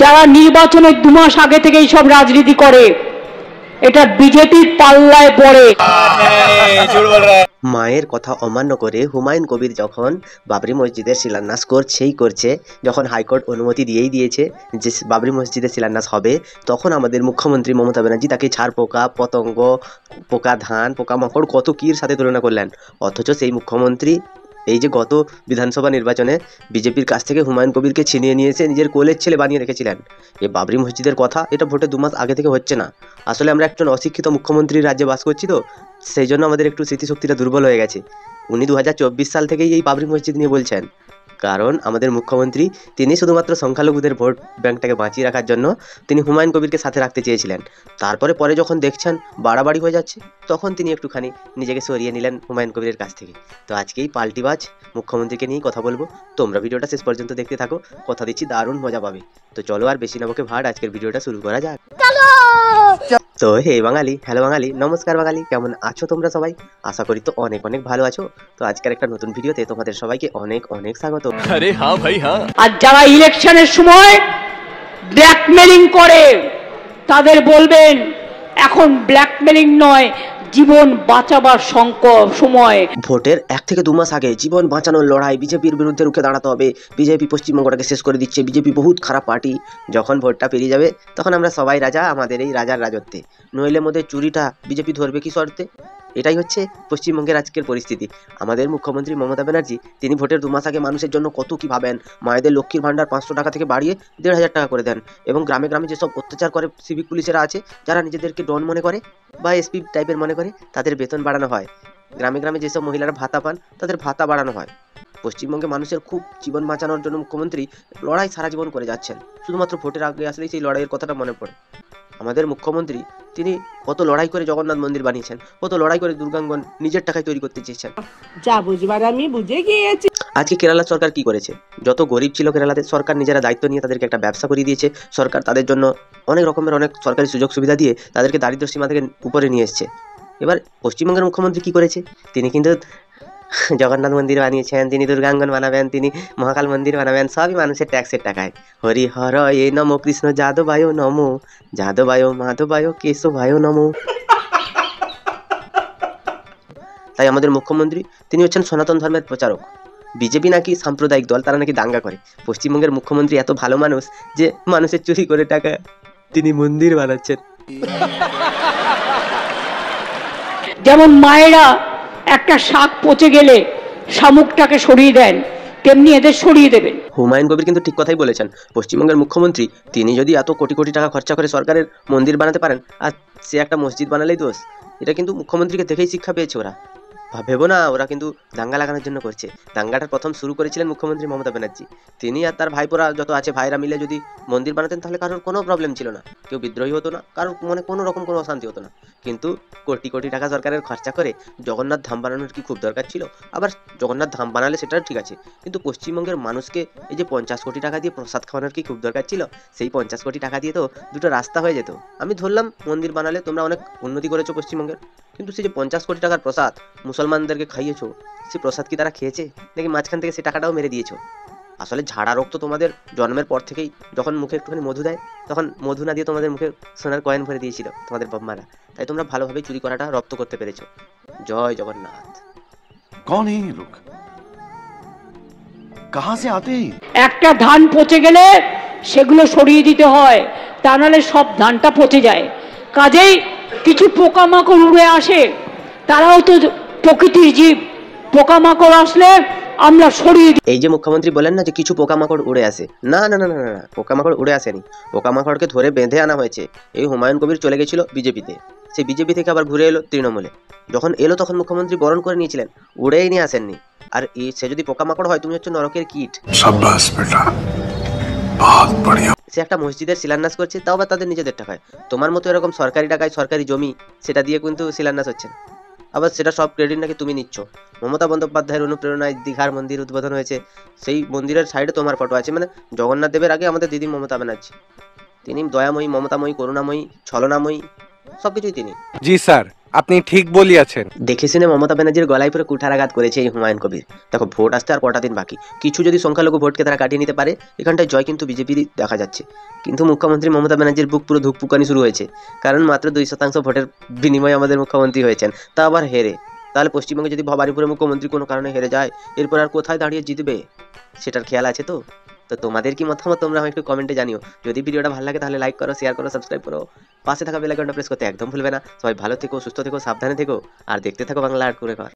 যারা নির্বাচনের 2 মাস আগে থেকেই সব রাজনীতি করে, এটা বিজেপির পাল্লায় পড়ে। মায়ের কথা অমান্য করে হুমায়ুন কবির যখন বাবরি মসজিদের শিলান্যাস করছে, যখন হাইকোর্ট অনুমতি দিয়েই দিয়েছে যে বাবরি মসজিদের শিলান্যাস হবে, তখন আমাদের মুখ্যমন্ত্রী মমতা ব্যানার্জি তাকে ছাড় পোকা, পতঙ্গ, পোকা ধান, পোকামাকড় কত কির সাথে তুলনা করলেন। অথচ সেই মুখ্যমন্ত্রী এই যে গত বিধানসভা নির্বাচনে বিজেপির কাছ থেকে হুমায়ুন কবিরকে ছিনিয়ে নিয়ে এসে নিজের কোলের ছেলে বানিয়ে রেখেছিলেন। এই বাবরি মসজিদের কথা এটা ভোটে 2 মাস আগে থেকে হচ্ছে না। আসলে আমরা একজন অশিক্ষিত মুখ্যমন্ত্রীর রাজ্যে বাস করছি, তো সেই জন্য আমাদের একটু স্মৃতিশক্তিটা দুর্বল হয়ে গেছে। উনি 2024 সাল থেকেই এই বাবরি মসজিদ নিয়ে বলছেন, কারণ আমাদের মুখ্যমন্ত্রী তিনি শুধুমাত্র সংখ্যালঘুদের ভোট ব্যাংকটাকে বাঁচিয়ে রাখার জন্য তিনি হুমায়ুন কবিরকে সাথে রাখতে চেয়েছিলেন। পরে যখন দেখছেন বাড়াবাড়ি হয়ে যাচ্ছে, তখন তিনি একটুখানি নিজেকে সরিয়ে নিলেন হুমায়ুন কবিরের কাছ থেকে। তো আজকেই পাল্টিবাজ মুখ্যমন্ত্রীকে নিয়েই কথা বলবো। তোমরা ভিডিওটা শেষ পর্যন্ত দেখতে থাকো, কথা দিচ্ছি দারুণ মজা পাবে। তো চলো আর বেশি না বকে ভাট, আজকের ভিডিওটা শুরু করা যাক। তো হে বাঙালি, হ্যালো বাঙালি, নমস্কার বাঙালি, কেমন আছো তোমরা সবাই? আশা করি তো অনেক অনেক ভালো আছো। তো আজকের একটা নতুন ভিডিওতে তোমাদের সবাইকে অনেক অনেক স্বাগত। আরে হ্যাঁ ভাই হ্যাঁ। আর যারা ইলেকশনের সময় ব্ল্যাকমেলিং করে তাদের বলবেন এখন ব্ল্যাকমেলিং নয়, জীবন বাঁচাবার সময়। ভোটের 1 থেকে 2 মাস আগে জীবন বাঁচানোর লড়াই, বিজেপির বিরুদ্ধে রুখে দাঁড়াতে হবে, বিজেপি পশ্চিমবঙ্গটাকে শেষ করে দিচ্ছে, বিজেপি বহুত খারাপ পার্টি। যখন ভোটটা পেরিয়ে যাবে তখন আমরা সবাই রাজা আমাদের এই রাজার রাজত্বে, নইলে মধ্যে চুরিটা বিজেপি ধরবে কি শর্তে? এটাই হচ্ছে পশ্চিমবঙ্গের আজকের পরিস্থিতি। আমাদের মুখ্যমন্ত্রী মমতা ব্যানার্জি তিনি ভোটের 2 মাস আগে মানুষের জন্য কত কি ভাবেন। মায়েদের লক্ষ্মীর ভান্ডার 500 টাকা থেকে বাড়িয়ে 1,500 টাকা করে দেন, এবং গ্রামে গ্রামে যেসব অত্যাচার করে সিভিক পুলিশেরা আছে, যারা নিজেদেরকে ডন মনে করে বা এসপি টাইপের মনে করে, তাদের বেতন বাড়ানো হয়। গ্রামে গ্রামে যেসব মহিলারা ভাতা পান তাদের ভাতা বাড়ানো হয়। পশ্চিমবঙ্গে মানুষের খুব জীবন বাঁচানোর জন্য মুখ্যমন্ত্রী লড়াই সারা জীবন করে যাচ্ছেন। শুধুমাত্র ভোটের আগে আসলেই সেই লড়াইয়ের কথাটা মনে পড়ে। আমাদের মুখ্যমন্ত্রী তিনি কত লড়াই করে জগন্নাথ মন্দির বানিয়েছেন, কত লড়াই করে দুর্গাঙ্গন নিজের টাকায় তৈরি করতে চেয়েছেন। যা বুঝবার আমি বুঝে গিয়েছি। আজকে কেরালা সরকার কি করেছে? যত গরিব ছিল কেরালাতে, সরকার নিজেরা দায়িত্ব নিয়ে তাদেরকে একটা ব্যবসা করিয়ে দিয়েছে। সরকার তাদের জন্য অনেক রকমের অনেক সরকারি সুযোগ সুবিধা দিয়ে তাদেরকে দারিদ্র্য সীমা থেকে উপরে নিয়ে এসছে। এবার পশ্চিমবঙ্গের মুখ্যমন্ত্রী কি করেছে? তিনি কিন্তু জগন্নাথ মন্দির বানিয়েছেন, তিনি দুর্গাঙ্গন বানাবেন, তিনি মহাকাল মন্দির বানাবেন, সবই মানুষের ট্যাক্সের টাকায়। হরি হর এ নমো, কৃষ্ণ যাদবায় নমো, যাদবায় মাধবায় কেশবায় নমো। তাই আমাদের মুখ্যমন্ত্রী তিনি হচ্ছেন সনাতন ধর্মের প্রচারক। বিজেপি নাকি সাম্প্রদায়িক দল, তারা নাকি দাঙ্গা করে। পশ্চিমবঙ্গের মুখ্যমন্ত্রী এত ভালো মানুষ যে মানুষের চুরি করে টাকা তিনি মন্দির বানাচ্ছেন। যেমন মায়েরা একটা শাক পচে গেলে শামুকটাকে সরিয়ে দেন, তেমনি এদের সরিয়ে দেবেন। হুমায়ুন কবির কিন্তু ঠিক কথাই বলেছেন। পশ্চিমবঙ্গের মুখ্যমন্ত্রী তিনি যদি এত কোটি কোটি টাকা খরচা করে সরকারের মন্দির বানাতে পারেন, আর সে একটা মসজিদ বানালেই দোষ, এটা কিন্তু মুখ্যমন্ত্রীকে দেখেই শিক্ষা পেয়েছে ওরা। ভেবো না ওরা কিন্তু দাঙ্গা লাগানোর জন্য করছে। দাঙ্গাটার প্রথম শুরু করেছিলেন মুখ্যমন্ত্রী মমতা ব্যানার্জি। তিনি আর তার ভাইপোরা যত আছে ভাইরা মিলে যদি মন্দির বানাতেন তাহলে কারোর কোনো প্রবলেম ছিল না, কেউ বিদ্রোহী হতো না, কারোর মনে কোনো রকম কোনো অশান্তি হতো না। কিন্তু কোটি কোটি টাকা সরকারের খরচা করে জগন্নাথ ধাম বানানোর কি খুব দরকার ছিল? আবার জগন্নাথ ধাম বানালে সেটা ঠিক আছে, কিন্তু পশ্চিমবঙ্গের মানুষকে এই যে 50 কোটি টাকা দিয়ে প্রসাদ খাওয়ানোর কি খুব দরকার ছিল? সেই 50 কোটি টাকা দিয়ে তো দুটো রাস্তা হয়ে যেত। আমি ধরলাম মন্দির বানালে তোমরা অনেক উন্নতি করেছো পশ্চিমবঙ্গের, কিন্তু সেই যে 50 কোটি টাকার প্রসাদ মুসলমানদেরকে খাইয়েছো, সেই প্রসাদ কি তারা খেয়েছে? নাকি মাঝখান থেকে সেই টাকাটাও মেরে দিয়েছো? আসলে ঝাড়া রোগ তো তোমাদের জন্মের পর থেকেই, যখন মুখে একটুখানি মধু দেয় তখন মধু না দিয়ে তোমাদের মুখে সোনার কয়েন ভরে দিয়েছিল তোমাদের বাবা-মারা। তাই তোমরা ভালোভাবে চুরি করাটা রপ্ত করতে পেরেছো। জয় জগন্নাথ। कौन है ये लोग? कहां से आते हैं? একটা ধান পচে গেলে সেগুলো সরিয়ে দিতে হয়, তা নাহলে সব ধানটা পচে যায়। কাজেই কিছু পোকামাকড় উড়ে আসে, তারাও তো প্রকৃতির জীব। পোকামাকড় আসলে আমরা সরিয়ে দিই। এই যে মুখ্যমন্ত্রী বলেন না যে কিছু পোকামাকড় উড়ে আসে, না না না না না, পোকামাকড় উড়ে আসেনি। পোকামাকড়কে ধরে বেঁধে আনা হয়েছে। এই হুমায়ুন কবির চলে গেছিল বিজেপিতে, সেই বিজেপি থেকে আবার ঘুরে এলো তৃণমূলে। যখন এলো তখন মুখ্যমন্ত্রী বরণ করে নিয়েছিলেন, উড়েই নিয়ে আসেননি। আর সে যদি পোকামাকড় হয়, তুমি হচ্ছে নরকের কীট। शाबाश बेटा, बहुत बढ़िया। সে একটা মসজিদের শিলান্যাস করছে, তাও বা তাদের নিজেদের টাকায়। তোমার মতো এরকম সরকারি টাকায় সরকারি জমি সেটা দিয়ে কিন্তু শিলান্যাস হচ্ছে না। আবার সেটা সব ক্রেডিট নাকি তুমি নিচ্ছ। মমতা বন্দ্যোপাধ্যায়ের অনুপ্রেরণায় দীঘার মন্দির উদ্বোধন হয়েছে, সেই মন্দিরের সাইডে তোমার ফটো আছে। মানে জগন্নাথ দেবের আগে আমাদের দিদি মমতা ব্যানার্জি, তিনি দয়াময়ী, মমতাময়ী, করুণাময়ী, ছলনাময়ী, সবকিছুই তিনি। जी सर, আপনি ঠিক বলিয়াছেন। দেখে শুনে মমতা ব্যানার্জির গলায় পুরো কুঠারাঘাত করেছে এই হুমায়ুন কবির। দেখো ভোট আসতে আর কটা দিন বাকি, কিছু যদি সংখ্যালঘু ভোটকে তারা কাটিয়ে নিতে পারে, এখানটায় জয় কিন্তু বিজেপির দেখা যাচ্ছে। কিন্তু মুখ্যমন্ত্রী মমতা ব্যানার্জির বুক পুরো ধুকপুকানি শুরু হয়েছে, কারণ মাত্র 2% ভোটের বিনিময়ে আমাদের মুখ্যমন্ত্রী হয়েছেন, তা আবার হেরে। তাহলে পশ্চিমবঙ্গে যদি ভবানীপুরে মুখ্যমন্ত্রী কোনো কারণে হেরে যায়, এরপর আর কোথায় দাঁড়িয়ে জিতবে সেটার খেয়াল আছে তো? তো তোমাদের কি মতামত তোমরা আমাকে একটু কমেন্টে জানিও। যদি ভিডিওটা ভালো লাগে তাহলে লাইক করো, শেয়ার করো, সাবস্ক্রাইব করো, পাশে থাকা বেল আইকনটা প্রেস করতে একদম ভুলবে না। সবাই ভালো থেকো, সুস্থ থেকো, সাবধানে থেকো, আর দেখতে থাকো বাংলা আর্ট করে ঘর।